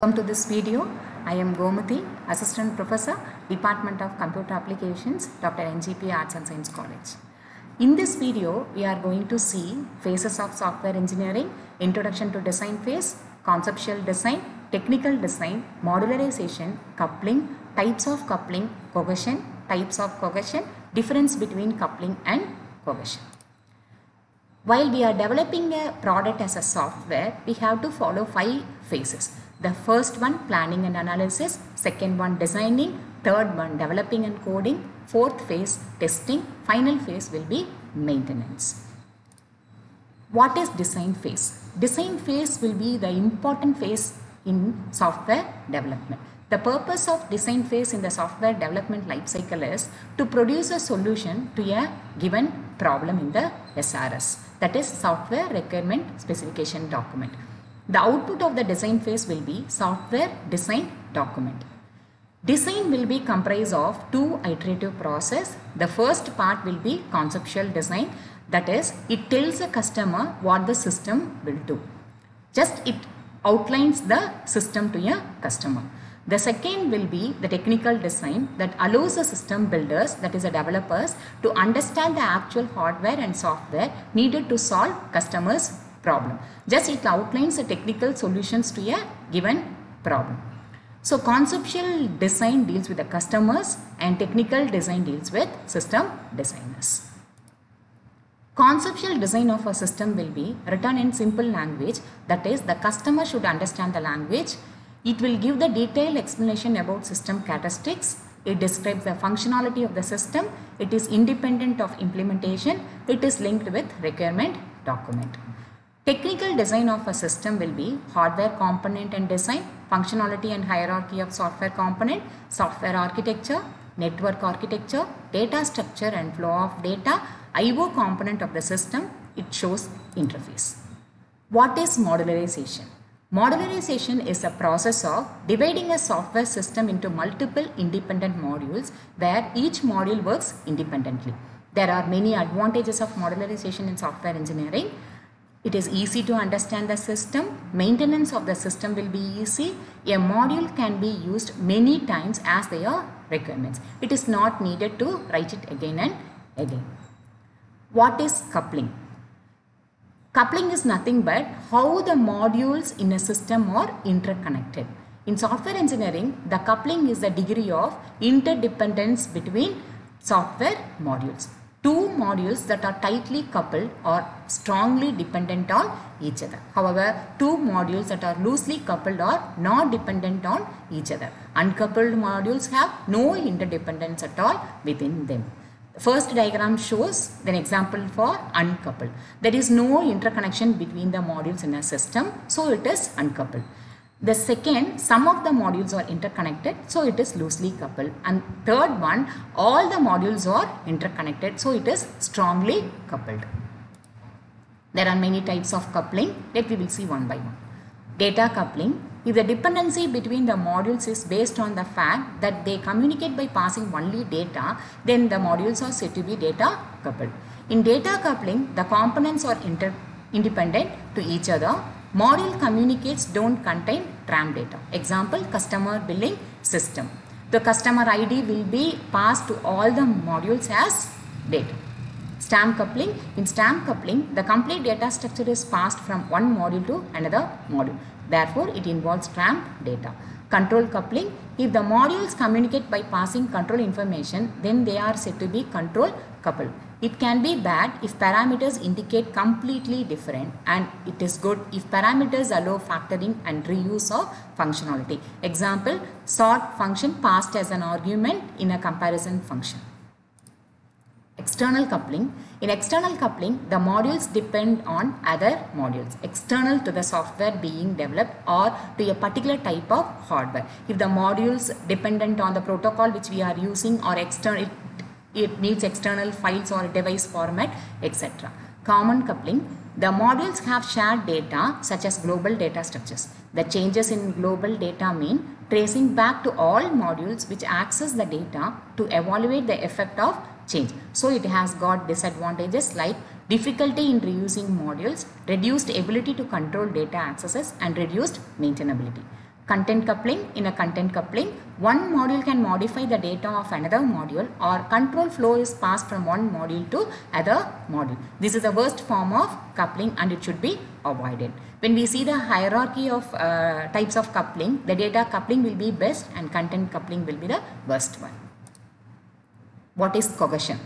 Welcome to this video. I am Gomati, Assistant Professor, Department of Computer Applications, Dr. NGP Arts and Science College. In this video, we are going to see phases of software engineering, introduction to design phase, conceptual design, technical design, modularization, coupling, types of coupling, cohesion, types of cohesion, difference between coupling and cohesion. While we are developing a product as a software, we have to follow 5 phases. The first one, planning and analysis. Second one, designing. Third one, developing and coding. Fourth phase, testing. Final phase will be maintenance. What is design phase? Design phase will be the important phase in software development. The purpose of design phase in the software development lifecycle is to produce a solution to a given problem in the SRS, that is Software Requirement Specification Document. The output of the design phase will be software design document. Design will be comprised of 2 iterative process. The first part will be conceptual design, that is it tells the customer what the system will do. Just it outlines the system to a customer. The second will be the technical design that allows the system builders, that is the developers, to understand the actual hardware and software needed to solve customers' problem. Just it outlines the technical solutions to a given problem. So conceptual design deals with the customers and technical design deals with system designers. Conceptual design of a system will be written in simple language, that is the customer should understand the language. It will give the detailed explanation about system characteristics. It describes the functionality of the system. It is independent of implementation. It is linked with requirement document. Technical design of a system will be hardware component and design, functionality and hierarchy of software component, software architecture, network architecture, data structure and flow of data, I/O component of the system. It shows interface. What is modularization? Modularization is a process of dividing a software system into multiple independent modules where each module works independently. There are many advantages of modularization in software engineering. It is easy to understand the system. Maintenance of the system will be easy. A module can be used many times as their requirements. It is not needed to write it again and again. What is coupling? Coupling is nothing but how the modules in a system are interconnected. In software engineering, the coupling is the degree of interdependence between software modules. 2 modules that are tightly coupled are strongly dependent on each other. However, 2 modules that are loosely coupled are not dependent on each other. Uncoupled modules have no interdependence at all within them. First diagram shows an example for uncoupled. There is no interconnection between the modules in a system, so it is uncoupled. The second, some of the modules are interconnected, so it is loosely coupled. And third one, all the modules are interconnected, so it is strongly coupled. There are many types of coupling that we will see one by one. Data coupling. If the dependency between the modules is based on the fact that they communicate by passing only data, then the modules are said to be data coupled. In data coupling, the components are independent to each other. Module communicates don't contain RAM data. Example, customer billing system. The customer ID will be passed to all the modules as data. Stamp coupling. In stamp coupling, the complete data structure is passed from one module to another module. Therefore, it involves stamp data. Control coupling. If the modules communicate by passing control information, then they are said to be control coupled. It can be bad if parameters indicate completely different, and it is good if parameters allow factoring and reuse of functionality. Example, sort function passed as an argument in a comparison function. External coupling. In external coupling, the modules depend on other modules external to the software being developed or to a particular type of hardware. If the modules dependent on the protocol which we are using or external, it needs external files or device format, etc. Common coupling. The modules have shared data such as global data structures. The changes in global data mean tracing back to all modules which access the data to evaluate the effect of change. So it has got disadvantages like difficulty in reusing modules, reduced ability to control data accesses, and reduced maintainability. Content coupling. In a content coupling, one module can modify the data of another module, or control flow is passed from one module to other module. This is the worst form of coupling and it should be avoided. When we see the hierarchy of types of coupling, the data coupling will be best and content coupling will be the worst one. What is cohesion?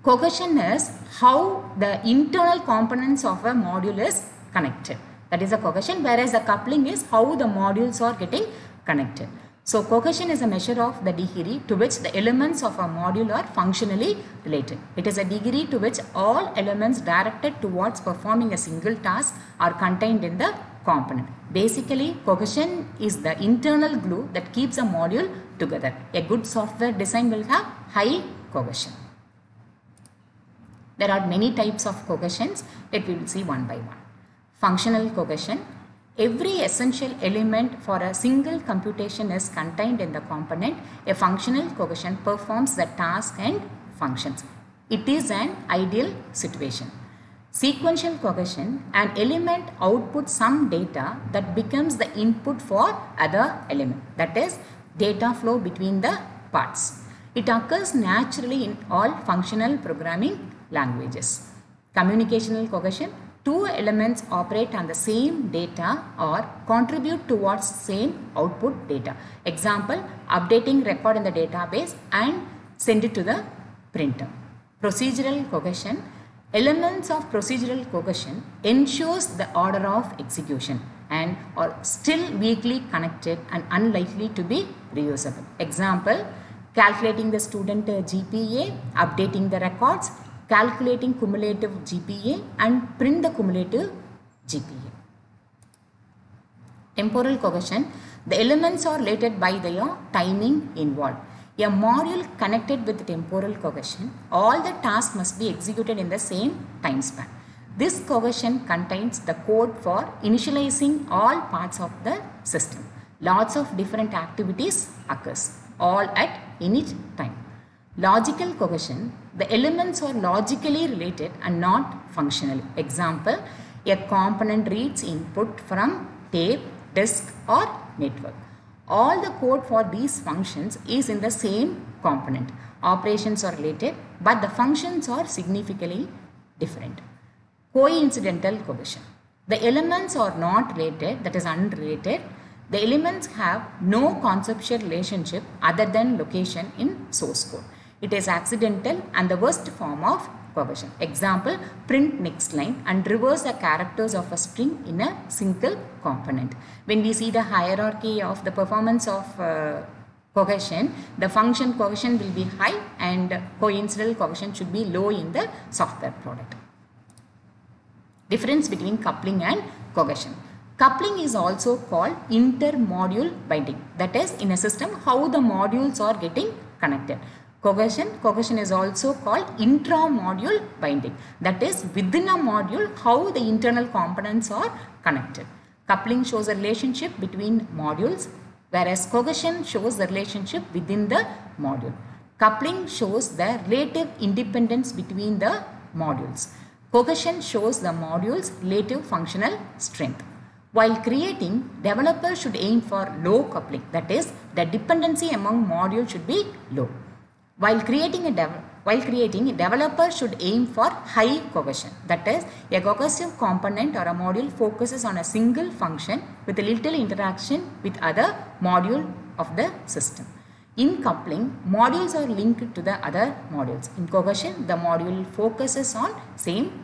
Cohesion is how the internal components of a module is connected. That is a cohesion, whereas the coupling is how the modules are getting connected. So cohesion is a measure of the degree to which the elements of a module are functionally related. It is a degree to which all elements directed towards performing a single task are contained in the component. Basically, cohesion is the internal glue that keeps a module together. A good software design will have high cohesion. There are many types of cohesions that we will see one by one. Functional cohesion. Every essential element for a single computation is contained in the component. A functional cohesion performs the task and functions. It is an ideal situation. Sequential cohesion. An element outputs some data that becomes the input for other element. That is data flow between the parts. It occurs naturally in all functional programming languages. Communicational cohesion. Two elements operate on the same data or contribute towards same output data. Example, updating record in the database and send it to the printer. Procedural cohesion. Elements of procedural cohesion ensures the order of execution and are still weakly connected and unlikely to be reusable. Example, calculating the student GPA, updating the records, calculating cumulative GPA and print the cumulative GPA. Temporal cohesion. The elements are related by their timing involved. A module connected with temporal cohesion, all the tasks must be executed in the same time span. This cohesion contains the code for initializing all parts of the system. Lots of different activities occurs, all at any time. Logical cohesion. The elements are logically related and not functionally. Example, a component reads input from tape, disk or network. All the code for these functions is in the same component. Operations are related but the functions are significantly different. Coincidental cohesion. The elements are not related, that is unrelated. The elements have no conceptual relationship other than location in source code. It is accidental and the worst form of cohesion. Example, print next line and reverse the characters of a string in a single component. When we see the hierarchy of the performance of cohesion, the function cohesion will be high and coincidental cohesion should be low in the software product. Difference between coupling and cohesion. Coupling is also called inter-module binding. That is, in a system, how the modules are getting connected. Cohesion is also called intra-module binding. That is, within a module, how the internal components are connected. Coupling shows a relationship between modules, whereas cohesion shows the relationship within the module. Coupling shows the relative independence between the modules. Cohesion shows the module's relative functional strength. While creating, developers should aim for low coupling. That is, the dependency among modules should be low. While creating, developers should aim for high cohesion. That is, a cohesive component or a module focuses on a single function with a little interaction with other module of the system. In coupling, modules are linked to the other modules. In cohesion, the module focuses on same.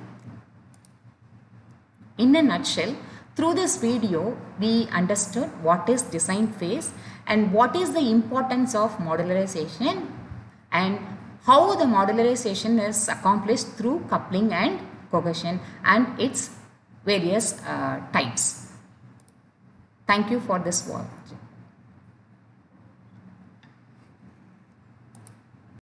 In a nutshell, through this video, we understood what is design phase and what is the importance of modularization and how the modularization is accomplished through coupling and cohesion and its various types. Thank you for this watch.